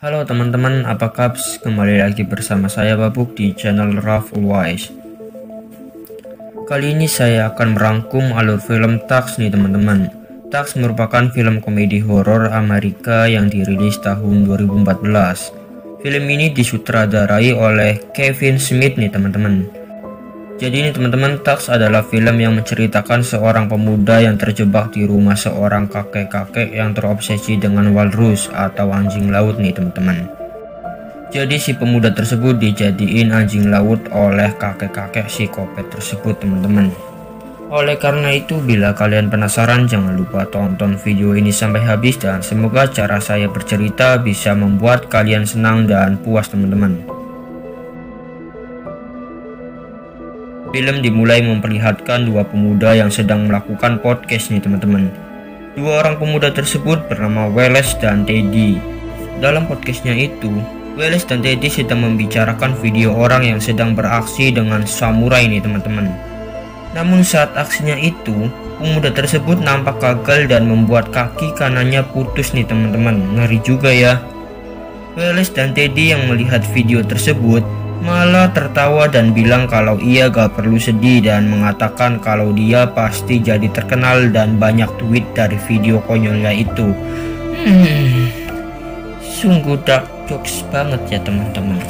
Halo teman-teman, apa kabar? Kembali lagi bersama saya Babuk di channel Raf Wise. Kali ini saya akan merangkum alur film Tux nih teman-teman. Tux merupakan film komedi horor Amerika yang dirilis tahun 2014. Film ini disutradarai oleh Kevin Smith nih teman-teman. Jadi ini teman-teman, Tux adalah film yang menceritakan seorang pemuda yang terjebak di rumah seorang kakek-kakek yang terobsesi dengan walrus atau anjing laut nih teman-teman. Jadi si pemuda tersebut dijadiin anjing laut oleh kakek-kakek psikopat tersebut teman-teman. Oleh karena itu, bila kalian penasaran, jangan lupa tonton video ini sampai habis dan semoga cara saya bercerita bisa membuat kalian senang dan puas teman-teman. Film dimulai memperlihatkan dua pemuda yang sedang melakukan podcast nih teman-teman. Dua orang pemuda tersebut bernama Wallace dan Teddy. Dalam podcastnya itu, Wallace dan Teddy sedang membicarakan video orang yang sedang beraksi dengan samurai nih teman-teman. Namun saat aksinya itu, pemuda tersebut nampak gagal dan membuat kaki kanannya putus nih teman-teman. Ngeri juga ya. Wallace dan Teddy yang melihat video tersebut malah tertawa dan bilang kalau ia gak perlu sedih dan mengatakan kalau dia pasti jadi terkenal dan banyak duit dari video konyolnya itu. Sungguh dark jokes banget ya teman-teman.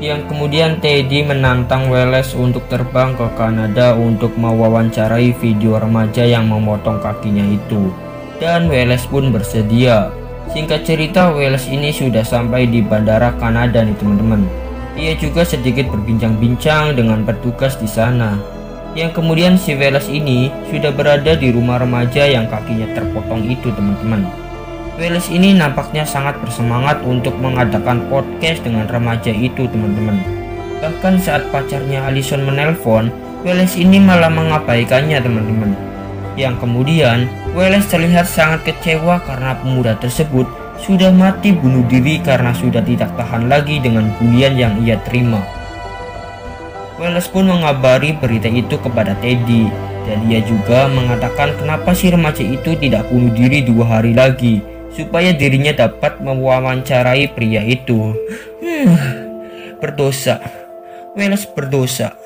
Yang kemudian Teddy menantang Wallace untuk terbang ke Kanada untuk mewawancarai video remaja yang memotong kakinya itu. Dan Wallace pun bersedia. Singkat cerita, Wallace ini sudah sampai di bandara Kanada nih teman-teman. Ia juga sedikit berbincang-bincang dengan petugas di sana. Yang kemudian si Wallace ini sudah berada di rumah remaja yang kakinya terpotong itu teman-teman. Wallace ini nampaknya sangat bersemangat untuk mengadakan podcast dengan remaja itu teman-teman. Bahkan saat pacarnya Allison menelpon, Wallace ini malah mengabaikannya teman-teman. Yang kemudian Wallace terlihat sangat kecewa karena pemuda tersebut sudah mati bunuh diri karena sudah tidak tahan lagi dengan bulian yang ia terima. Wallace pun mengabari berita itu kepada Teddy dan ia juga mengatakan kenapa si remaja itu tidak bunuh diri 2 hari lagi supaya dirinya dapat mewawancarai pria itu. Berdosa. Wallace berdosa.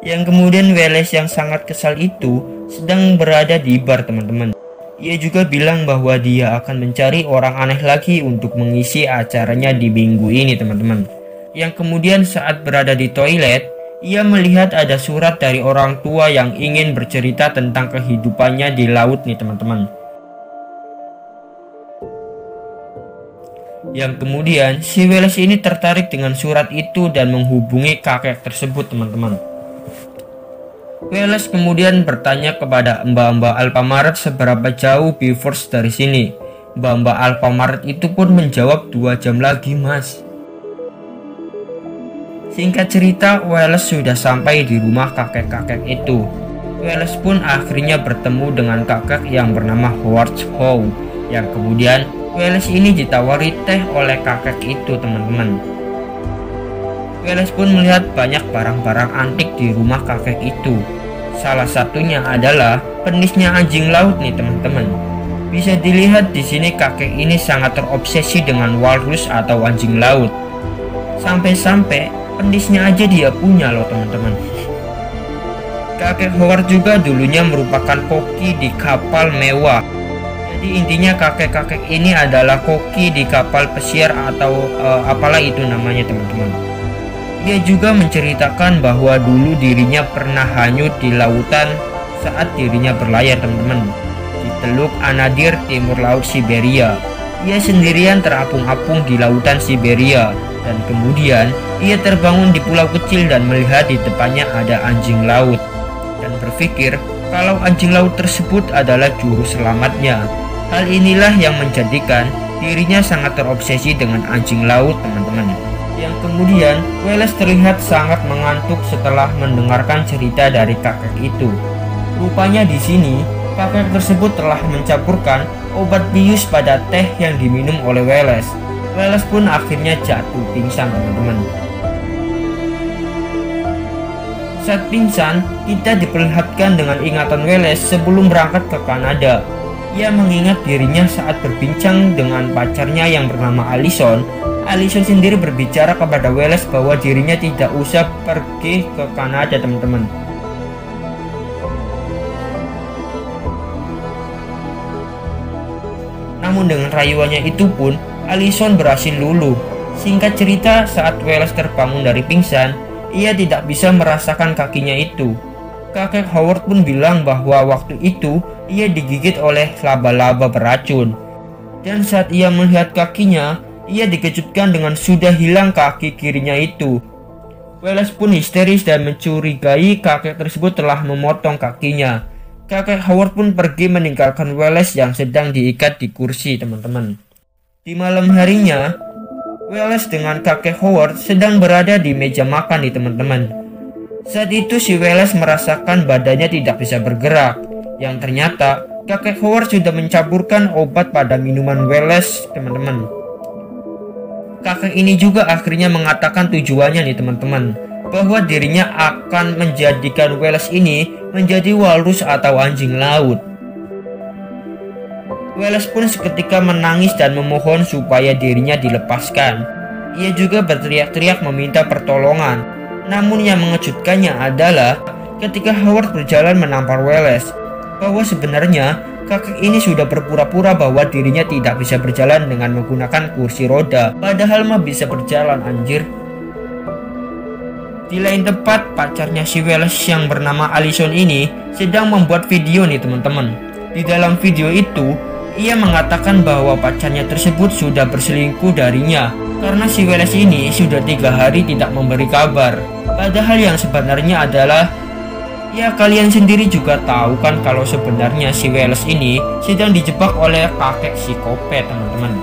Yang kemudian Wallace yang sangat kesal itu sedang berada di bar teman-teman. Ia juga bilang bahwa dia akan mencari orang aneh lagi untuk mengisi acaranya di minggu ini teman-teman. Yang kemudian saat berada di toilet, ia melihat ada surat dari orang tua yang ingin bercerita tentang kehidupannya di laut nih teman-teman. Yang kemudian si Wallace ini tertarik dengan surat itu dan menghubungi kakek tersebut teman-teman. Wallace kemudian bertanya kepada mbak-mbak Alfamart seberapa jauh Beavers dari sini. Mbak-mbak Alfamart itu pun menjawab 2 jam lagi mas. Singkat cerita, Wallace sudah sampai di rumah kakek-kakek itu. Wallace pun akhirnya bertemu dengan kakek yang bernama Howard Howe. Yang kemudian Wallace ini ditawari teh oleh kakek itu teman-teman. Wallace pun melihat banyak barang-barang antik di rumah kakek itu. Salah satunya adalah penisnya anjing laut nih teman-teman. Bisa dilihat di sini kakek ini sangat terobsesi dengan walrus atau anjing laut. Sampai-sampai penisnya aja dia punya loh teman-teman. Kakek Howard juga dulunya merupakan koki di kapal mewah. Jadi intinya kakek-kakek ini adalah koki di kapal pesiar atau apalah itu namanya teman-teman. Dia juga menceritakan bahwa dulu dirinya pernah hanyut di lautan saat dirinya berlayar teman-teman di Teluk Anadyr timur laut Siberia. Ia sendirian terapung-apung di lautan Siberia dan kemudian ia terbangun di pulau kecil dan melihat di depannya ada anjing laut dan berpikir kalau anjing laut tersebut adalah juru selamatnya. Hal inilah yang menjadikan dirinya sangat terobsesi dengan anjing laut teman-teman. Yang kemudian Wallace terlihat sangat mengantuk setelah mendengarkan cerita dari kakek itu. Rupanya di sini kakek tersebut telah mencampurkan obat bius pada teh yang diminum oleh Wallace. Wallace pun akhirnya jatuh pingsan teman-teman. Saat pingsan, kita diperlihatkan dengan ingatan Wallace sebelum berangkat ke Kanada. Ia mengingat dirinya saat berbincang dengan pacarnya yang bernama Allison. Allison sendiri berbicara kepada Wallace bahwa dirinya tidak usah pergi ke Kanada, teman-teman. Namun dengan rayuannya itu pun, Allison berhasil luluh. Singkat cerita, saat Wallace terbangun dari pingsan, ia tidak bisa merasakan kakinya itu. Kakek Howard pun bilang bahwa waktu itu ia digigit oleh laba-laba beracun. Dan saat ia melihat kakinya, ia dikejutkan dengan sudah hilang kaki kirinya itu. Wallace pun histeris dan mencurigai kakek tersebut telah memotong kakinya. Kakek Howard pun pergi meninggalkan Wallace yang sedang diikat di kursi, teman-teman. Di malam harinya, Wallace dengan kakek Howard sedang berada di meja makan nih, teman-teman. Saat itu si Wallace merasakan badannya tidak bisa bergerak. Yang ternyata kakek Howard sudah mencampurkan obat pada minuman Wallace, teman-teman. Kakek ini juga akhirnya mengatakan tujuannya nih, teman-teman, bahwa dirinya akan menjadikan Wallace ini menjadi walrus atau anjing laut. Wallace pun seketika menangis dan memohon supaya dirinya dilepaskan. Ia juga berteriak-teriak meminta pertolongan. Namun yang mengejutkannya adalah ketika Howard berjalan menampar Wallace, bahwa sebenarnya kakek ini sudah berpura-pura bahwa dirinya tidak bisa berjalan dengan menggunakan kursi roda, padahal mah bisa berjalan, anjir. Di lain tempat, pacarnya si Wallace yang bernama Allison ini sedang membuat video nih, teman-teman. Di dalam video itu, ia mengatakan bahwa pacarnya tersebut sudah berselingkuh darinya karena si Wallace ini sudah 3 hari tidak memberi kabar. Padahal yang sebenarnya adalah, ya kalian sendiri juga tahu kan kalau sebenarnya si Wallace ini sedang dijebak oleh kakek psikopat, teman-teman.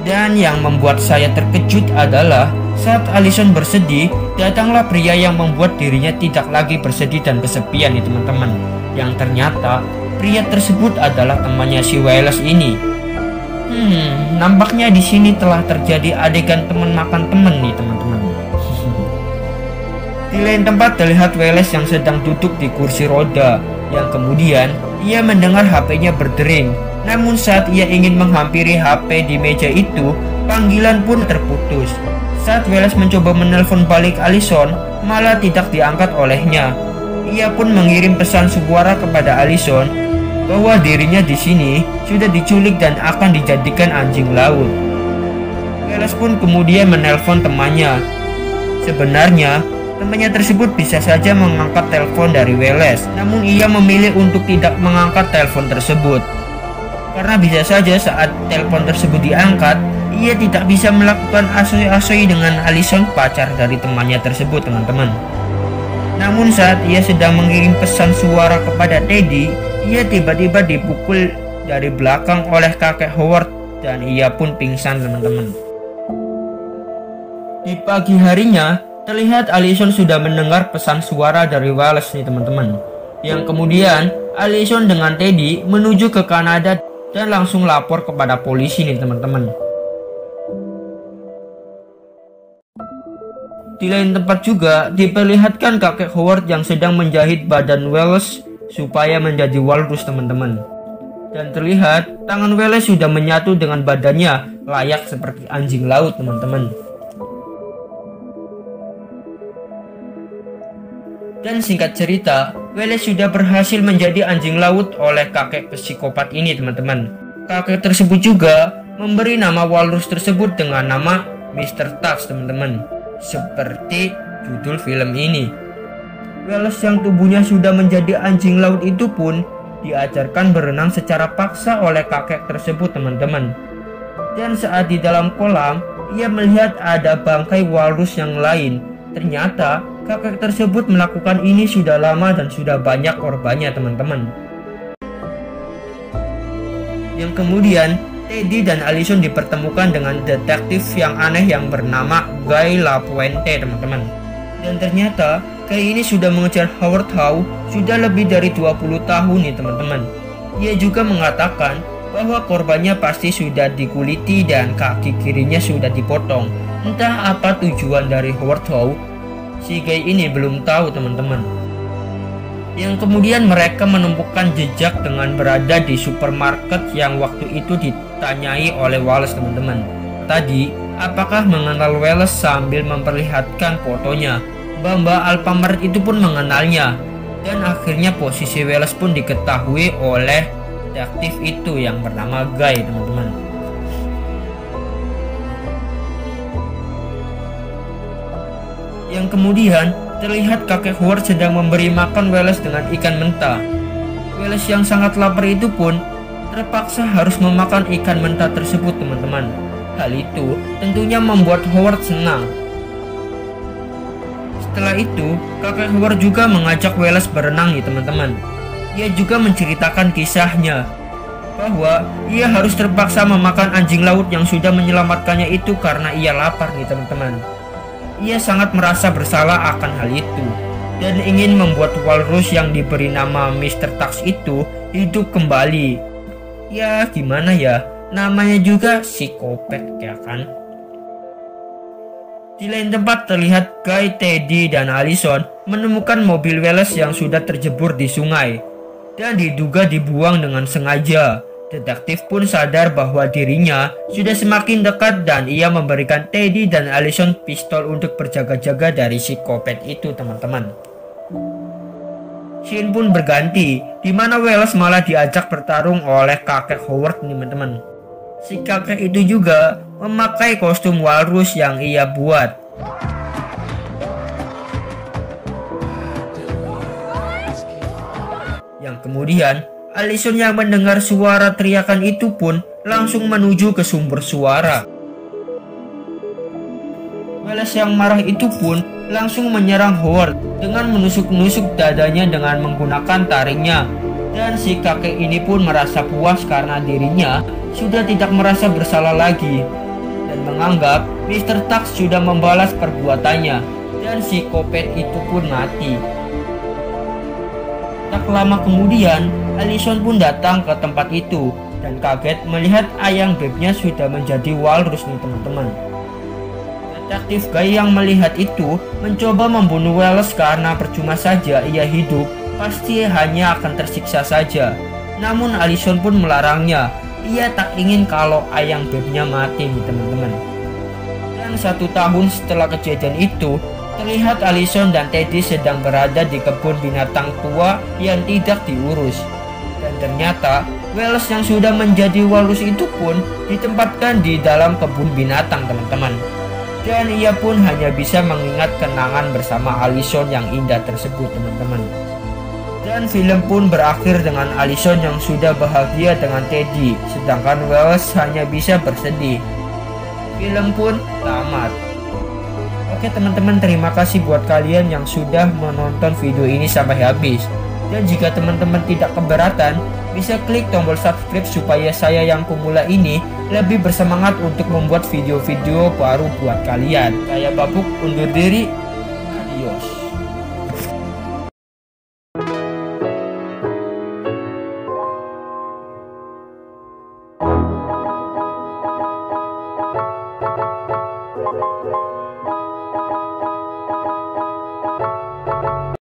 Dan yang membuat saya terkejut adalah saat Allison bersedih, datanglah pria yang membuat dirinya tidak lagi bersedih dan kesepian nih, teman-teman. Yang ternyata pria tersebut adalah temannya si Wallace ini. Nampaknya di sini telah terjadi adegan teman makan teman nih, teman-teman. Di lain tempat terlihat Wallace yang sedang duduk di kursi roda, yang kemudian ia mendengar HP-nya berdering. Namun saat ia ingin menghampiri HP di meja itu, panggilan pun terputus. Saat Wallace mencoba menelpon balik Allison, malah tidak diangkat olehnya. Ia pun mengirim pesan suara kepada Allison bahwa dirinya di sini sudah diculik dan akan dijadikan anjing laut. Wallace pun kemudian menelpon temannya. Sebenarnya temannya tersebut bisa saja mengangkat telepon dari Wallace, namun ia memilih untuk tidak mengangkat telepon tersebut. Karena bisa saja saat telepon tersebut diangkat, ia tidak bisa melakukan asoi-asoi dengan Allison, pacar dari temannya tersebut, teman-teman. Namun saat ia sedang mengirim pesan suara kepada Teddy, ia tiba-tiba dipukul dari belakang oleh kakek Howard dan ia pun pingsan, teman-teman. Di pagi harinya, terlihat Allison sudah mendengar pesan suara dari Wallace nih, teman-teman. Yang kemudian Allison dengan Teddy menuju ke Kanada dan langsung lapor kepada polisi nih, teman-teman. Di lain tempat juga diperlihatkan kakek Howard yang sedang menjahit badan Wallace supaya menjadi walrus, teman-teman. Dan terlihat tangan Wallace sudah menyatu dengan badannya layak seperti anjing laut, teman-teman. Dan singkat cerita, Wallace sudah berhasil menjadi anjing laut oleh kakek psikopat ini, teman-teman. Kakek tersebut juga memberi nama walrus tersebut dengan nama Mr. Tusk, teman-teman, seperti judul film ini. Wallace yang tubuhnya sudah menjadi anjing laut itu pun diajarkan berenang secara paksa oleh kakek tersebut, teman-teman. Dan saat di dalam kolam, ia melihat ada bangkai walrus yang lain. Ternyata kakek tersebut melakukan ini sudah lama dan sudah banyak korbannya, teman-teman. Yang kemudian Teddy dan Allison dipertemukan dengan detektif yang aneh yang bernama Guy Lapointe, teman-teman. Dan ternyata Guy ini sudah mengejar Howard Howe sudah lebih dari 20 tahun nih, teman-teman. Ia juga mengatakan bahwa korbannya pasti sudah dikuliti dan kaki kirinya sudah dipotong. Entah apa tujuan dari Howard Howe, si Guy ini belum tahu, teman-teman. yang kemudian mereka menemukan jejak dengan berada di supermarket yang waktu itu ditanyai oleh Wallace teman-teman. Tadi, apakah mengenal Wallace sambil memperlihatkan fotonya. Mbak Alfamart itu pun mengenalnya. Dan akhirnya posisi Wallace pun diketahui oleh detektif itu yang bernama Guy teman-teman. Yang kemudian terlihat kakek Howard sedang memberi makan Wallace dengan ikan mentah. Wallace yang sangat lapar itu pun terpaksa harus memakan ikan mentah tersebut teman-teman. Hal itu tentunya membuat Howard senang. Setelah itu, kakek Howard juga mengajak Wallace berenang nih teman-teman. Ia juga menceritakan kisahnya bahwa ia harus terpaksa memakan anjing laut yang sudah menyelamatkannya itu karena ia lapar nih teman-teman. Ia sangat merasa bersalah akan hal itu dan ingin membuat walrus yang diberi nama Mr. Tux itu hidup kembali. Ya gimana ya, namanya juga psikopat ya kan. Di lain tempat terlihat Guy, Teddy, dan Allison menemukan mobil Wallace yang sudah terjebur di sungai dan diduga dibuang dengan sengaja. Detektif pun sadar bahwa dirinya sudah semakin dekat dan ia memberikan Teddy dan Allison pistol untuk berjaga-jaga dari psikopat itu teman-teman. Scene pun berganti, di mana Wallace malah diajak bertarung oleh kakek Howard teman-teman. Si kakek itu juga memakai kostum walrus yang ia buat. Yang kemudian Allison yang mendengar suara teriakan itu pun langsung menuju ke sumber suara. Wallace yang marah itu pun langsung menyerang Howard dengan menusuk-nusuk dadanya dengan menggunakan taringnya. Dan si kakek ini pun merasa puas karena dirinya sudah tidak merasa bersalah lagi dan menganggap Mr. Tux sudah membalas perbuatannya dan si psikopat itu pun mati. Tak lama kemudian, Allison pun datang ke tempat itu dan kaget melihat ayang bebnya sudah menjadi walrus nih teman-teman. Detektif Guy yang melihat itu mencoba membunuh Wallace karena percuma saja ia hidup, pasti hanya akan tersiksa saja. Namun Allison pun melarangnya, ia tak ingin kalau ayang bebnya mati nih teman-teman. Dan 1 tahun setelah kejadian itu, terlihat Allison dan Teddy sedang berada di kebun binatang tua yang tidak diurus. Dan ternyata Wallace yang sudah menjadi walrus itu pun ditempatkan di dalam kebun binatang teman-teman. Dan ia pun hanya bisa mengingat kenangan bersama Allison yang indah tersebut teman-teman. Dan film pun berakhir dengan Allison yang sudah bahagia dengan Teddy, sedangkan Wallace hanya bisa bersedih. Film pun tamat. Oke teman-teman, terima kasih buat kalian yang sudah menonton video ini sampai habis. Dan jika teman-teman tidak keberatan, bisa klik tombol subscribe supaya saya yang pemula ini lebih bersemangat untuk membuat video-video baru buat kalian. Saya Babuk undur diri. Adios.